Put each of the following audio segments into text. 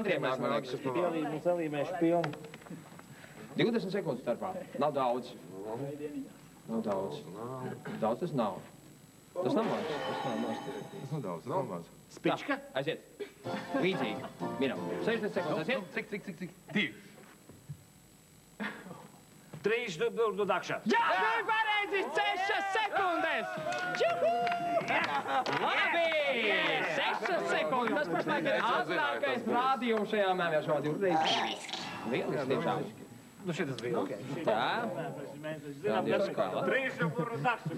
Andriem nākamais. Salīmēšu filmu. 20 sekundes starpā. Nav daudz. Nav daudz. Daudz tas nav. Tas nav maz. Tas nav daudz, tas nav maz. Spička? Aiziet. Līdzīgi. Minam. 60 sekundes. Aiziet. Cik? 2. 3 dudakšā. Jā, bija pareizi! 6 sekundes! Labi! 6 sekundes! Tas pašlaik ir ātrākais rādījums šajā mēmjā šodien. Lieliski, tiešām. Nu šitas bija. Jā. Trīsžuburu dakša.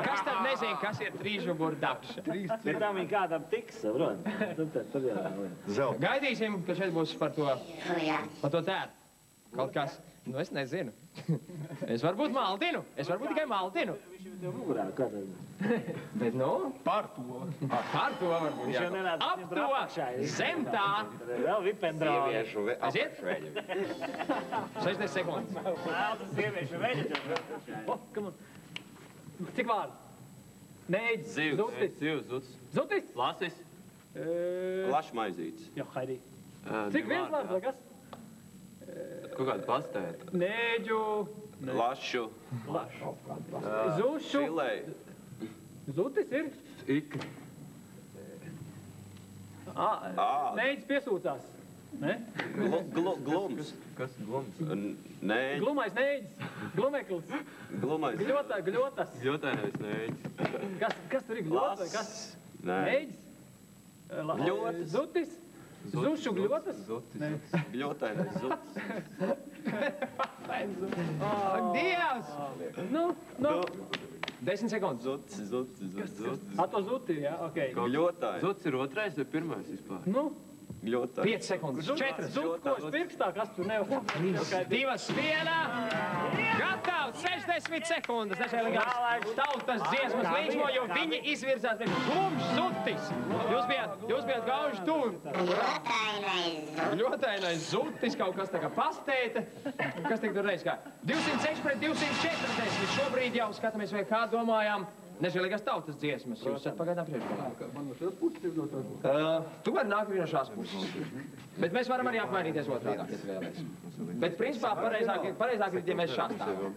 Kas tad nezina, kas ir trīsžuburu dakša? Bet tam viņa kādam tiks, saprot? Tad jā. Gaidīsim, ka šeit būs par to tēru. Kaut kas. Nu, es nezinu. Es varbūt maldinu. Es varbūt tikai maldinu. Viņš jau tev mugurā, kā tad? Bet, nu? Par to. Par to varbūt, jā. Ap to, zem tā. Vēl vipendraudi. Aiziet? 60 sekundes. Vēl tas sieviešu veļa tev. Cik vārdu? Neidz, Zutis. Zutis? Lasis. Lašmaizīts. Jā, Haidī. Cik viens vārds, vai kas? Kaut kāda pastēta. Neģu. Lašu. Zušu. Filei. Zutis ir? Ikri. Neģis piesūcās. Ne? Glums. Kas glums? Nē. Glumais neģis. Glumeklis. Glumais. Gļotas. Gļotainais nēģis. Kas tur ir gļota? Kas? Nē. Neģis. Gļotas. Zutis. Zušu gļotas? Gļotainais zutis. Ak, Dievs! Nu. 10 sekundes. Zutis. A to zuti, jā, okei. Gļotainais. Zutis ir otrais vai pirmais vispār? Nu. 5 sekundes. 4. Zutkoši pirkstā, kas tur nevar. 2, 1. Gatavs! 60 sekundes. Nežēlīgās tautas dziesmas līdzmo, jo viņi izvirzās pēc glumš zutis. Jūs bijat gauži tuvi. Gļotainais zutis, kaut kas tā kā pastēta. Kas tik tur reiz kā? 206 pret 240. Šobrīd jau skatāmies, vai kā domājām. Nežēlīgās tautas dziesmas. Jūs esat pagaidām priekšgalā. Man no šās puses ir no tās puses. Tu vari nākt no šās puses. Bet mēs varam arī apmainīties otrādā, ja tu vēlies. Bet principā pareizāk ir, ja mēs šā stāvam.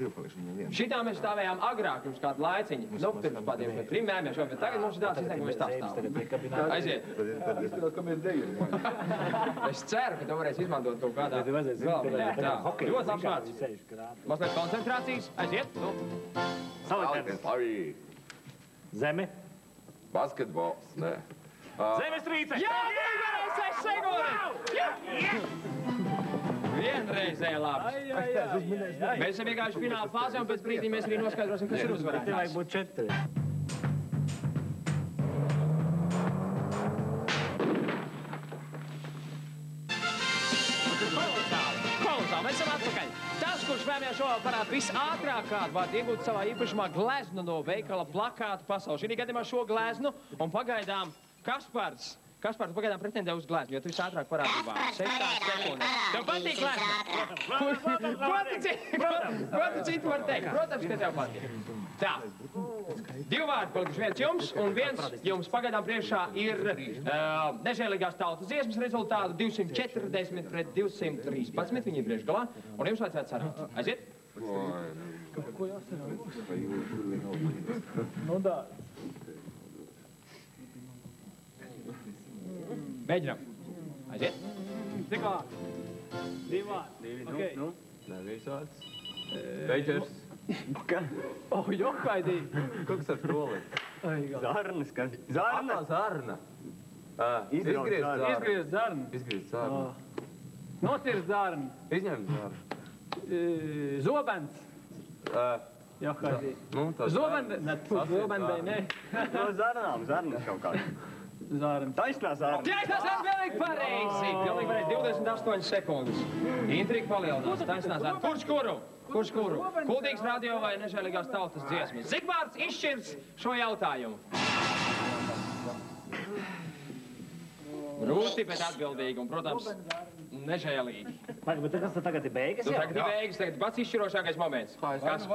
Šitā mēs stāvējām agrāk, jums kādu laiciņu. Nu, pirms kādiem 3 mēnešiem, bet tagad mums ir tāds sistēma, ka mēs tā stāvam. Aiziet. Tad izskatās, ka mēs dejam. Es ceru, ka tu varēsi izmantot kaut kādā galvenajā. Tā, ļoti labs vārds. Mazliet koncentrācijas. Aiziet. Salikens. Zeme. Basketbols, nē. Zemes trīce. Jā, 6 sekundes! Vienreizēji labs. Mēs esam vienkārši fināla fāzē, un pēc brīdī mēs arī noskaidrosim, kas ir uzvarētājs. Tev vajag būt 4. Kolosāli, mēs esam atpakaļ. Tas, kurš vēmjā šovā parāda visātrāk kādu vārdu iegūt savā īpašumā gleznu no veikala plakātu pasaules. Šī gadījumā šo gleznu un pagaidām Kaspars. Kaspars pagaidām pretendē uz gleznu, jo tu visātrāk parādīji vārdu. 6 sekundes. Tev patīk glezna? Ko tu citu var teikt? Protams, ka tev patīk. Tā. 2 vārdi palikuši viens jums, un viens jums pagaidām priekšā ir nežēlīgās tautas dziesmas rezultātu 240 pret 213. Viņi ir priekšgalā, un jums vajadzētu sarāt. Aiziet? Ko jāsarā? Nu, dā. Mēģinām. Aiziet? Cik vārdi? 2 vārdi. Okei. Nē, viens vārds. Beidžers. Oh, jokaidī. Kaut kas ar troli. Zarnas, kas? Zarna. Zarna. Izgriezt zarnu. Izgriezt zarnu. Nocirst zarnu. Izņemt zarnu. Zobens. Jokaidī. Zobendai, nē. No zarnām, zarnas kaut kādā. Zarnu. Taisnā zarna. Jā, tas ir pilnīgi pareizi. Pilnīgi pareizi. 28 sekundes. Intriga palielinās. Taisnās ar. Kurš kuru? Kuldīgs radio vai nežēlīgās tautas dziesmas? Zigvārds izšķirs šo jautājumu. Grūti, bet atbildīgi un, protams, nežēlīgi. Bet kas tagad ir beigas? Tagad ir beigas, tagad pats izšķirošākais moments. Kas?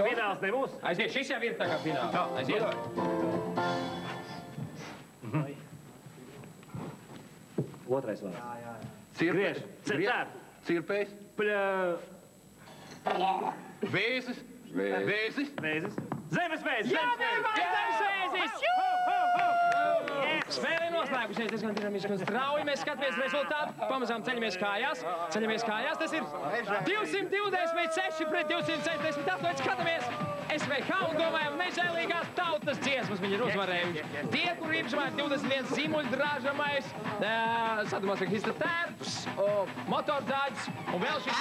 Fināls nebūs? Aiziet, šis jau ir tagad fināls. Aiziet. Otrais vārds. Griež. Cer. Cirpējs. Vēzis. Vēzis. Vēzis. Zemes vēzis. Jā, Zemes Spēle ir noslēgusies diezgan dinamiski un strauji. Mēs skatāmies rezultātu. Pamazām ceļamies kājās. Tas ir 226 pret 268. Skatāmies SVH un domājam, nežēlīgās tautas dziesmas viņi ir uzvarējuši. Tie, kur īpašumā ir 21 zīmuļdrāžamais, sadumās ar Hista tērps, motordāģis un vēl šis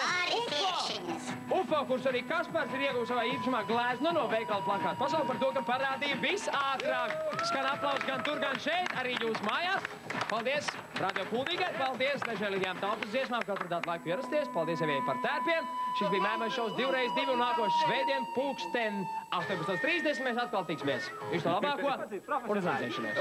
UFO, kurš arī Kaspars ir ieguvis savā īpašumā gleznu no veikala plakāta pasauli par to, ka parādīja visātrāk. Skan aplausi gan tur, gan šeit, arī jūs mājās. Paldies Radio Kuldīgai, paldies nežēlīgajām tautas dziesmām, ka atradāt laiku ierasties. Paldies Evijai par tērpiem. Šis bija Mēmais šovs 2x2 un nākošais svētdien pulksten 18:30. Mēs atkal tiksimies. Visu to labāko un uz redzēšanos.